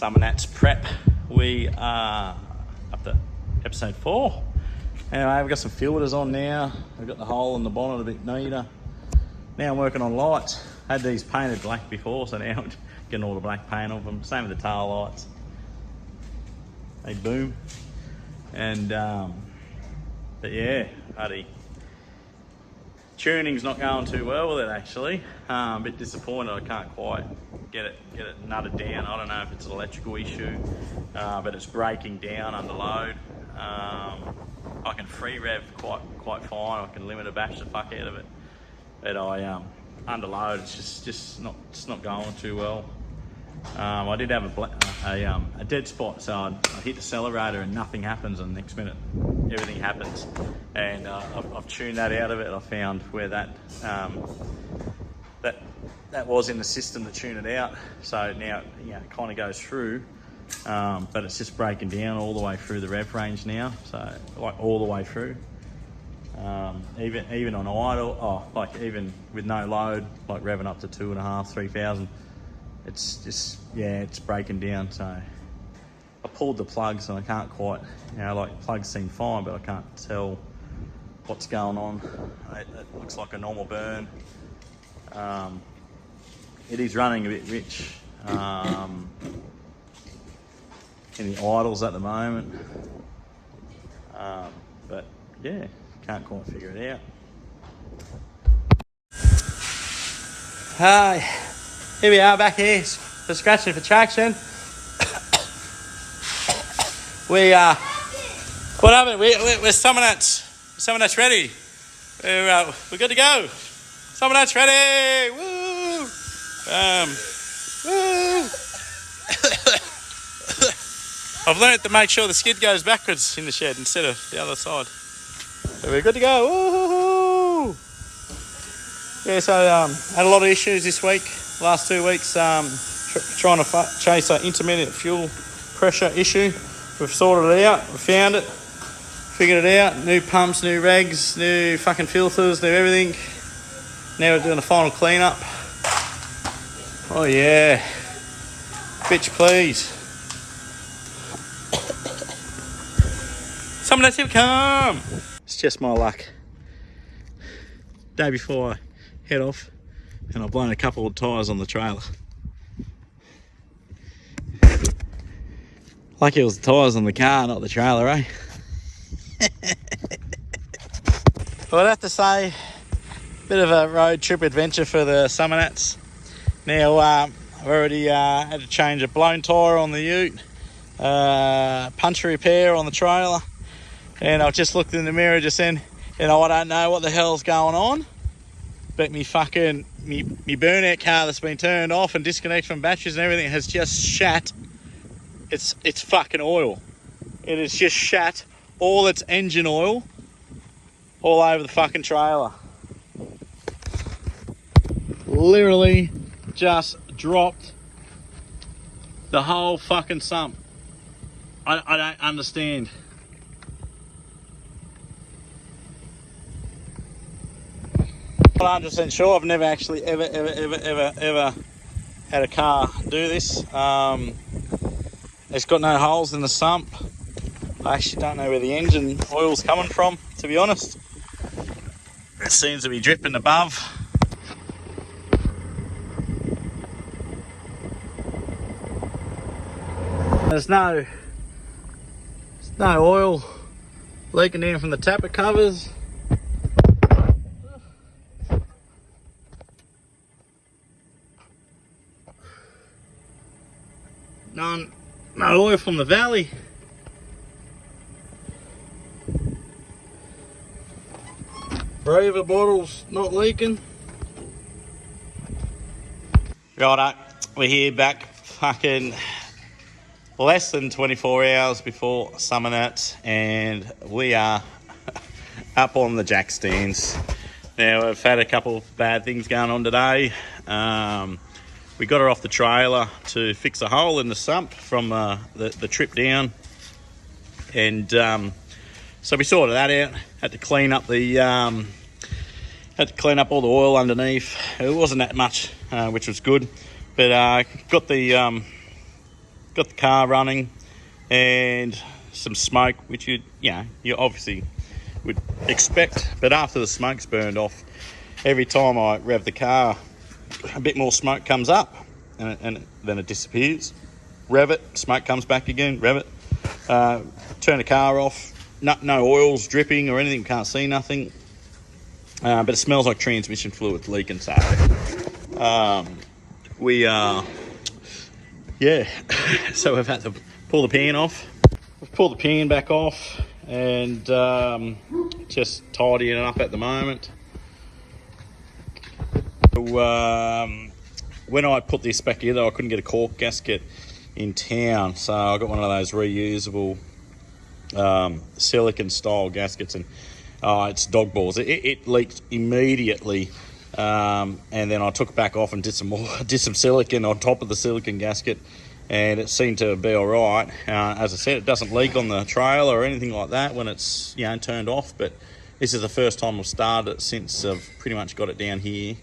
Summernats prep. We are up to episode 4. Anyway, we've got some filters on now. We've got the hole in the bonnet a bit neater. Now I'm working on lights. Had these painted black before, so now I'm getting all the black paint off them. Same with the tail lights. They boom. And but yeah, buddy. Tuning's not going too well with it actually. A bit disappointed I can't quite get it nutted down. I don't know if it's an electrical issue, but it's breaking down under load. I can free rev quite fine. I can limit a bash the fuck out of it, but I under load it's just not going too well. I did have a dead spot, so I hit the accelerator and nothing happens, and the next minute everything happens. And I've tuned that out of it. I found where that was in the system to tune it out. So now it kind of goes through, but it's just breaking down all the way through the rev range now. So like all the way through, even on idle, like even with no load, like revving up to 2.5, 3,000. It's just, yeah, it's breaking down. So I pulled the plugs and I can't quite, like the plugs seem fine, but I can't tell what's going on. It looks like a normal burn. It is running a bit rich in the idles at the moment. But yeah, can't quite figure it out. Hi. Here we are back here for scratching for traction. What happened? We're Summernats ready. We're good to go. Summernats ready. Woo! Woo! I've learned to make sure the skid goes backwards in the shed instead of the other side. So we're good to go. Woo! Yeah, so had a lot of issues this week. Last 2 weeks trying to chase an intermittent fuel pressure issue. We've sorted it out, we found it, figured it out. New pumps, new regs, new fucking filters, new everything. Now we're doing a final cleanup. Oh yeah, bitch please. Someone let him come. It's just my luck. Day before I head off, and I've blown a couple of tyres on the trailer. Lucky it was the tyres on the car, not the trailer, eh? Well, I'd have to say, a bit of a road trip adventure for the Summernats. Now, I've already had to change a blown tyre on the ute, puncture repair on the trailer, and I've just looked in the mirror just then, I don't know what the hell's going on. But me burnout car that's been turned off and disconnected from batteries and everything has just shat. It's fucking oil. It has just shat all its engine oil all over the fucking trailer. Literally just dropped the whole fucking sump. I don't understand. I'm not 100% sure. I've never actually ever had a car do this. It's got no holes in the sump. I actually don't know where the engine oil's coming from, to be honest. It seems to be dripping above. There's no oil leaking down from the tapper covers. No oil from the valley. Braver bottles not leaking. Righto, we're here back fucking less than 24 hours before Summernats, and we are up on the jack stands. Now, we've had a couple of bad things going on today. We got her off the trailer to fix a hole in the sump from the trip down, and so we sorted that out. Had to clean up all the oil underneath. It wasn't that much, which was good, but got the got the car running, and some smoke, which you obviously would expect. But after the smoke's burned off, every time I rev the car, a bit more smoke comes up, and then it disappears. Rev it, smoke comes back again. Rev it, turn the car off. No oils dripping or anything. Can't see nothing. But it smells like transmission fluid leaking. So we so we've had to pull the pan off. We've pulled the pan back off and just tidying it up at the moment. When I put this back together, I couldn't get a cork gasket in town, so I got one of those reusable silicon style gaskets, and it's dog balls. It leaked immediately, and then I took it back off and did some silicon on top of the silicon gasket, and it seemed to be all right. As I said, it doesn't leak on the trailer or anything like that when it's turned off, but this is the first time I've started it since I've pretty much got it down here,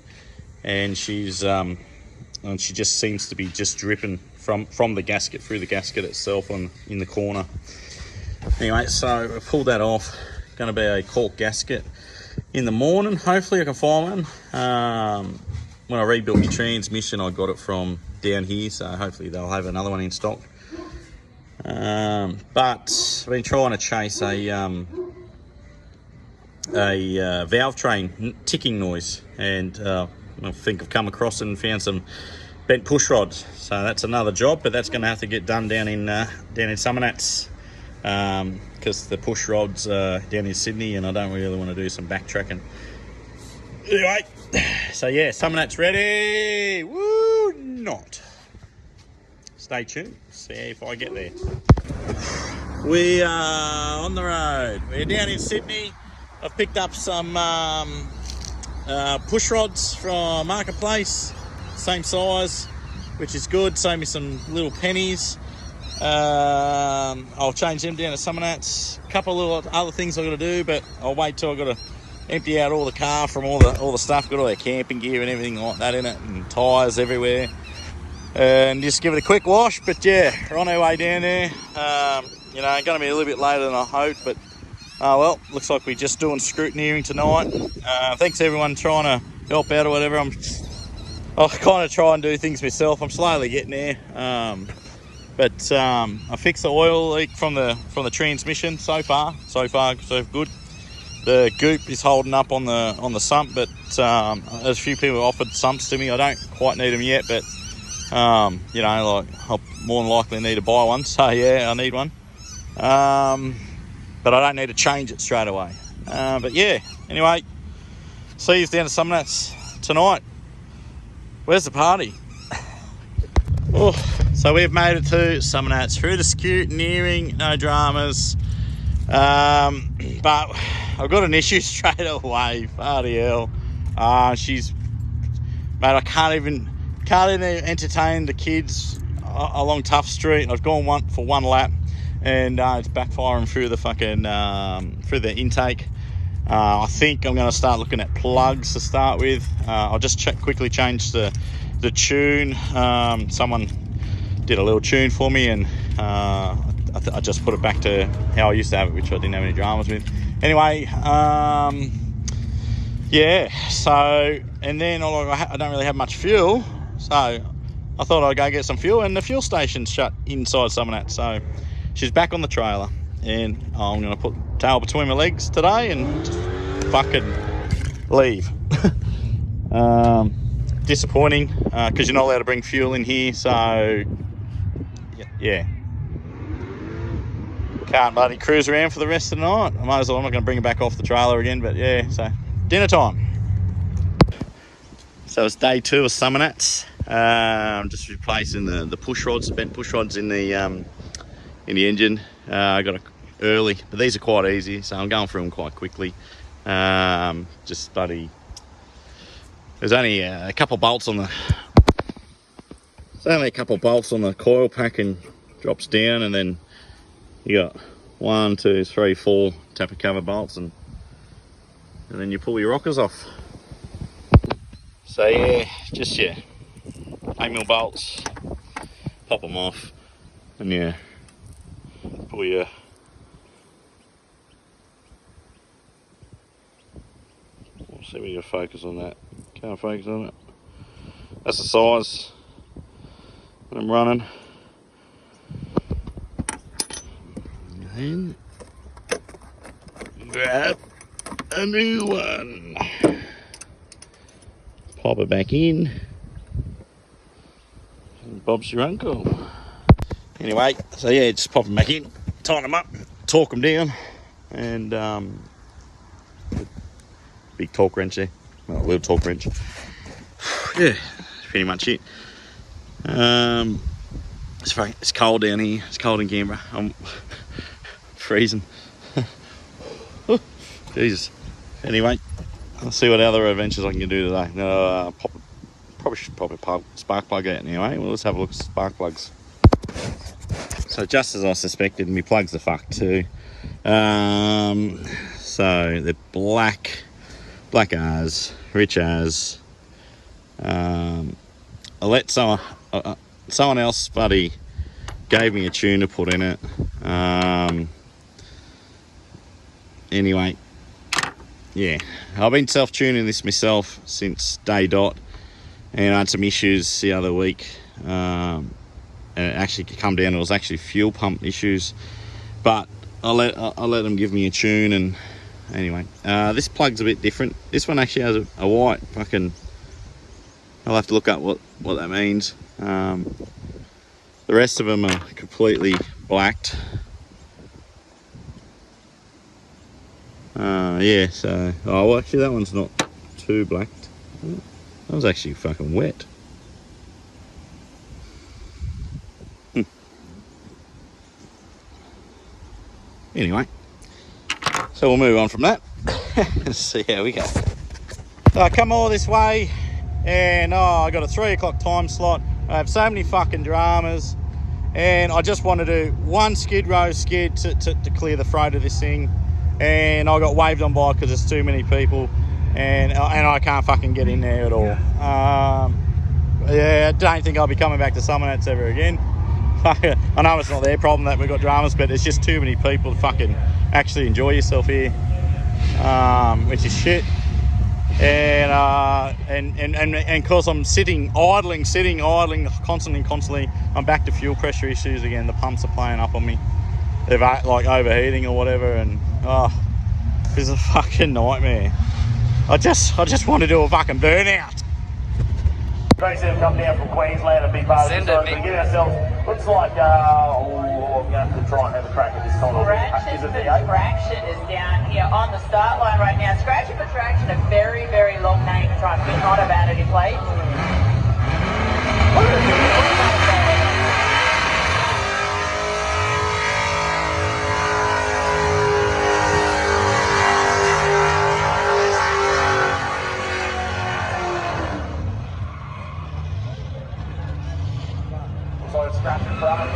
and she just seems to be just dripping from the gasket through the gasket itself in the corner. Anyway, so I pulled that off. Going to be a cork gasket in the morning. Hopefully I can find one. When I rebuilt my transmission, I got it from down here, so hopefully they'll have another one in stock. But I've been trying to chase a valve train ticking noise, and I think I've come across and found some bent push rods. So that's another job, but that's going to have to get done down in Summernats, because the push rods are down in Sydney, and I don't really want to do some backtracking. Anyway, so yeah, Summernats ready. Woo, not. Stay tuned. See if I get there. We are on the road. We're down in Sydney. I've picked up some push rods from Marketplace, same size, which is good. Save me some little pennies. I'll change them down to Summernats. A couple of little other things I've got to do, but I'll wait till I've got to empty out all the car from all the stuff. Got all their camping gear and everything like that in it, and tyres everywhere, and just give it a quick wash. But yeah, we're on our way down there. Going to be a little bit later than I hoped, but well, looks like we're just doing scrutineering tonight. Thanks everyone trying to help out or whatever. I kind of try and do things myself. I'm slowly getting there. But I fixed the oil leak from the transmission. So far so good. The goop is holding up on the sump, but there's a few people offered sumps to me. I don't quite need them yet, but I'll more than likely need to buy one. So yeah, I need one. But I don't need to change it straight away. But yeah, anyway, see you down at Summernats tonight. Where's the party? Oh, so we've made it to Summernats through the scrutineering, no dramas. But I've got an issue straight away. Bloody hell. Mate, I can't even entertain the kids along Tough Street. I've gone for one lap, and it's backfiring through the fucking through the intake. I think I'm going to start looking at plugs to start with. I'll just quickly change the tune. Someone did a little tune for me, and I just put it back to how I used to have it, which I didn't have any dramas with. Anyway, yeah, so, and then I don't really have much fuel, so I thought I'd go get some fuel, and the fuel station's shut inside Summernats. So she's back on the trailer, and I'm going to put tail between my legs today and just fucking leave. Disappointing, because you're not allowed to bring fuel in here, so yeah. Can't bloody cruise around for the rest of the night. I might as well. I'm not going to bring it back off the trailer again, but yeah, so dinner time. So it's day 2 of Summernats. Just replacing the push rods, the bent push rods in the engine. I got it early, but these are quite easy, so I'm going through them quite quickly. Just bloody. There's only a couple bolts on the. There's only a couple bolts on the coil pack, and drops down, and then you got 1, 2, 3, 4 tapper cover bolts, and then you pull your rockers off. So yeah, just your 8mm bolts, pop them off, And yeah, pull your we'll see if we can focus on that. Can't focus on it. That's the size that I'm running. And grab a new one. Pop it back in. And Bob's your uncle. Anyway, so yeah, just pop them back in, tighten them up, torque them down, and big torque wrench there. Well, a little torque wrench. Yeah, that's pretty much it. It's cold down here. It's cold in Canberra. I'm freezing. Jesus. Anyway, I'll see what other adventures I can do today. Probably should pop a spark plug out anyway. Well, let's have a look at spark plugs. So just as I suspected, my plugs are fucked too. So they're black R's, rich R's. I let someone else, buddy, gave me a tune to put in it. Anyway, yeah, I've been self-tuning this myself since day dot, and I had some issues the other week. And it actually come down, it was actually fuel pump issues, but I let them give me a tune. And anyway, this plug's a bit different. This one actually has a white fucking, I'll have to look up what that means. The rest of them are completely blacked. Yeah, so, oh well, actually that one's not too blacked. That was actually fucking wet. Anyway, so we'll move on from that. Let's see how we go. So I come all this way, and I got a 3 o'clock time slot. I have so many fucking dramas, and I just want to do one skid row skid to clear the throat of this thing. And I got waved on by because there's too many people, and I can't fucking get in there at all. Yeah, I don't think I'll be coming back to Summernats ever again. I know it's not their problem that we've got dramas, but it's just too many people to fucking actually enjoy yourself here, which is shit. And because I'm sitting idling constantly, I'm back to fuel pressure issues again. The pumps are playing up on me. They're like overheating or whatever, and it's a fucking nightmare. I just want to do a fucking burnout. Tracy have come down from Queensland, a big part of the we get ourselves, looks like, I'm going to have to try and have a crack at this time. Is it the 8? Traction is down here on the start line right now. Scratch for Traction, a very, very long name to try and fit not a vanity plate. So it's scratching for us.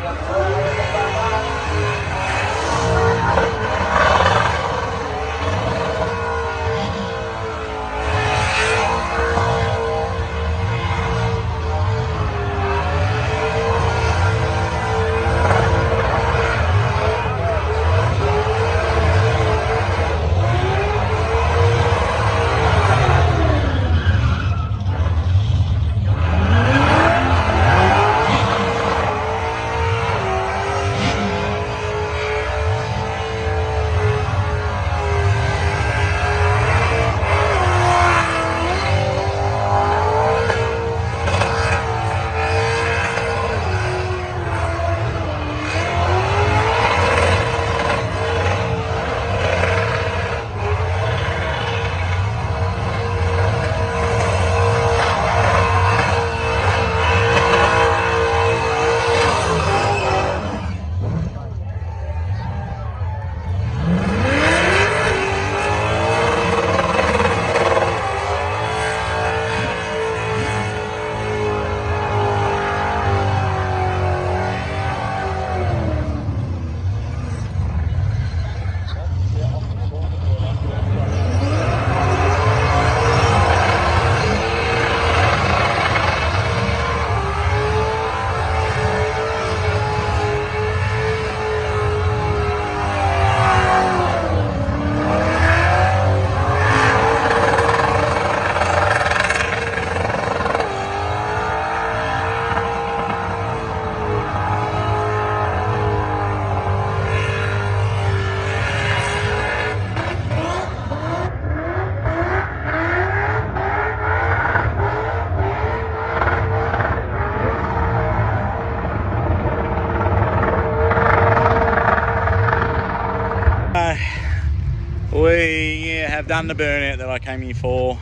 have done the burnout that I came here for.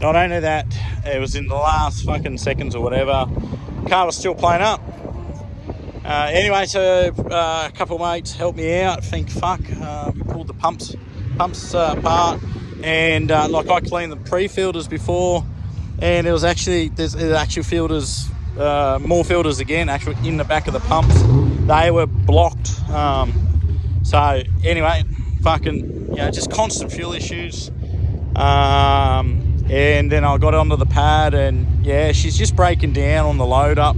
Not only that, it was in the last fucking seconds or whatever. Car was still playing up. Anyway, so a couple of mates helped me out. Think fuck, we pulled the pumps apart, and like I cleaned the pre-filters before, and there's actual filters, more filters again, actually in the back of the pumps. They were blocked. So anyway, fucking, just constant fuel issues. And then I got onto the pad, and she's just breaking down on the load up.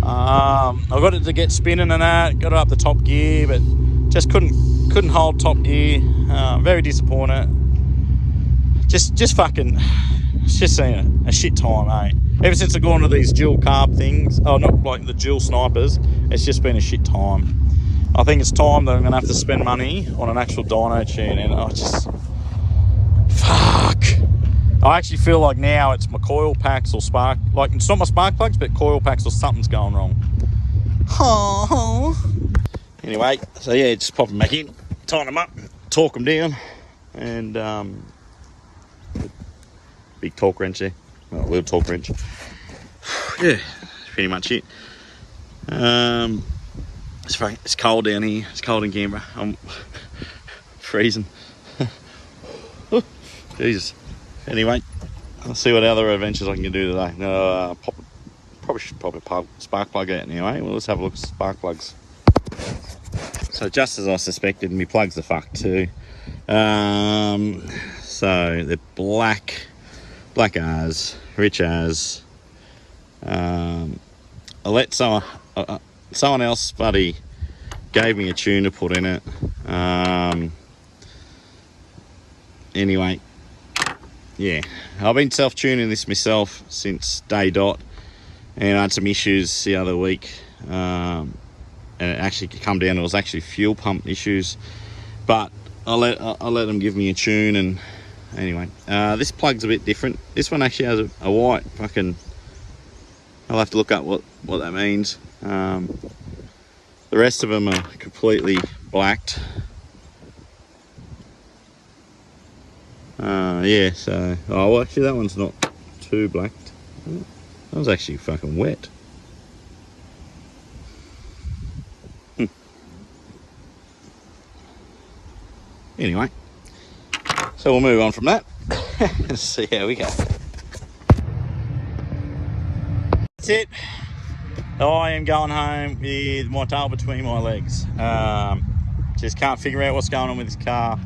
I got it to get spinning and that, got it up the top gear, but just couldn't hold top gear. Very disappointed. Just fucking, it's just been a shit time, eh? Ever since I've gone to these dual carb things, not like the dual snipers, it's just been a shit time. I think it's time that I'm gonna have to spend money on an actual dyno tune, and I just, fuck. I actually feel like now it's my coil packs or spark, like it's not my spark plugs, but coil packs or something's going wrong. Oh. Anyway, so just pop them back in, tighten them up, torque them down, and big torque wrench there, well, a little torque wrench. Yeah, pretty much it. It's cold down here, it's cold in Canberra, I'm freezing. Jesus. Anyway, I'll see what other adventures I can do today. Probably should pop a spark plug out anyway. Well, let's have a look at spark plugs. So just as I suspected, my plugs are fucked too. So they're black as, rich as. I let someone else, buddy, gave me a tune to put in it. Anyway. Yeah, I've been self-tuning this myself since day dot, and I had some issues the other week, and it actually come down, it was actually fuel pump issues, but I let them give me a tune. And anyway, this plug's a bit different. This one actually has a white fucking, I'll have to look up what that means. The rest of them are completely blacked. Well, actually that one's not too blacked. That was actually fucking wet. Anyway, so we'll move on from that. Let's see how we go. That's it. I am going home with my tail between my legs. Just can't figure out what's going on with this car.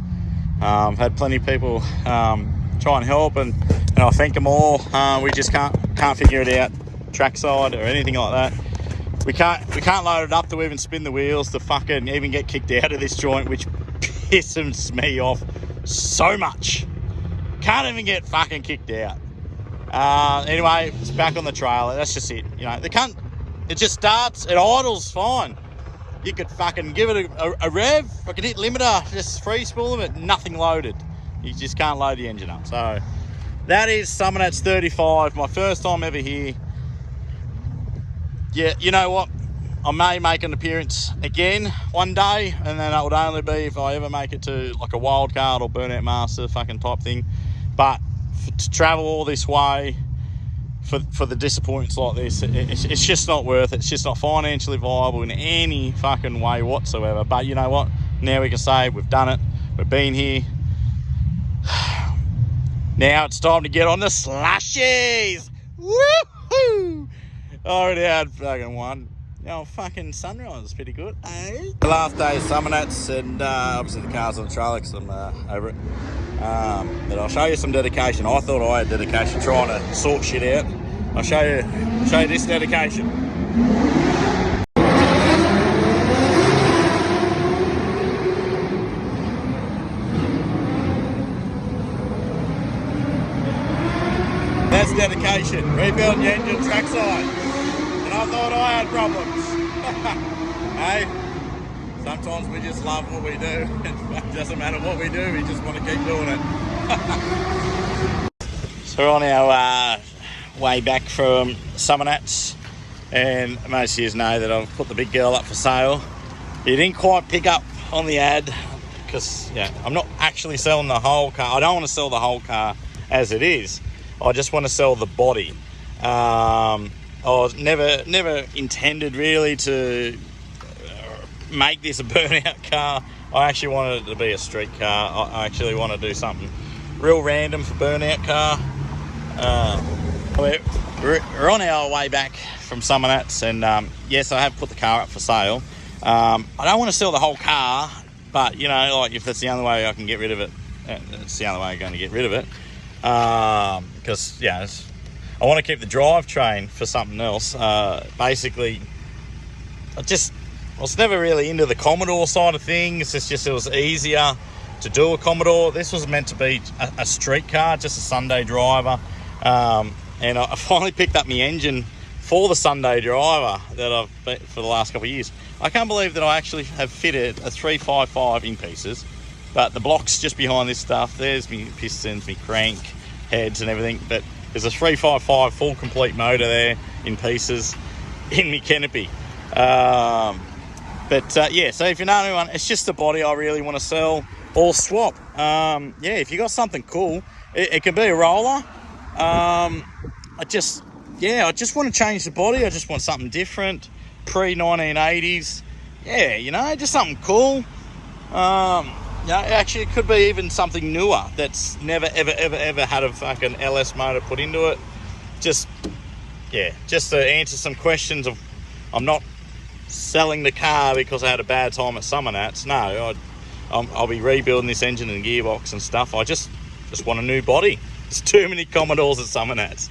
I've had plenty of people try and help, and I thank them all. We just can't figure it out, trackside or anything like that. We can't load it up to even spin the wheels, to fucking even get kicked out of this joint, which pisses me off so much. Can't even get fucking kicked out. Anyway, it's back on the trailer. That's just it. You know, it just starts, it idles fine. You could fucking give it a rev, I could hit limiter, just free spool it, nothing loaded. You just can't load the engine up. So that is Summernats 35, my first time ever here. Yeah, you know what? I may make an appearance again one day, and then that would only be if I ever make it to like a wildcard or burnout master fucking type thing. But to travel all this way for the disappointments like this, it's just not worth it. It's just not financially viable in any fucking way whatsoever. But you know what? Now we can say we've done it. We've been here. Now it's time to get on the slushies. Woohoo! I already had fucking one. Oh, fucking sunrise is pretty good, eh? The last day of Summernats, and obviously the car's on the trailer because I'm over it. But I'll show you some dedication. I thought I had dedication trying to sort shit out. I'll show you this dedication. That's dedication. Rebuild the engine trackside. And I thought I had problems. Hey, sometimes we just love what we do. It doesn't matter what we do, we just want to keep doing it. So we're on our way back from Summernats, and most of you know that I've put the big girl up for sale. It didn't quite pick up on the ad because I'm not actually selling the whole car. I don't want to sell the whole car as it is. I just want to sell the body. I was never intended really to make this a burnout car. I actually wanted it to be a street car. I actually want to do something real random for burnout car. We're on our way back from Summernats, and yes, I have put the car up for sale. I don't want to sell the whole car, but you know, like if that's the only way I can get rid of it, it's the only way I'm going to get rid of it. Because I want to keep the drivetrain for something else. Basically, I was never really into the Commodore side of things. It was easier to do a Commodore. This was meant to be a street car, just a Sunday driver. And I finally picked up my engine for the Sunday driver that I've been for the last couple of years. I can't believe that I actually have fitted a 355 in pieces, but the block's just behind this stuff. There's me pistons, me crank heads and everything, but there's a 355 full complete motor there in pieces in me canopy. So if you know anyone, it's just the body I really want to sell or swap. If you got something cool, it could be a roller. I just want to change the body. I just want something different, pre-1980s. Just something cool. Actually, it could be even something newer that's never, ever had a fucking LS motor put into it. Just to answer some questions of, I'm not selling the car because I had a bad time at Summernats. No, I'll be rebuilding this engine and gearbox and stuff. I just want a new body. There's too many Commodores at Summernats.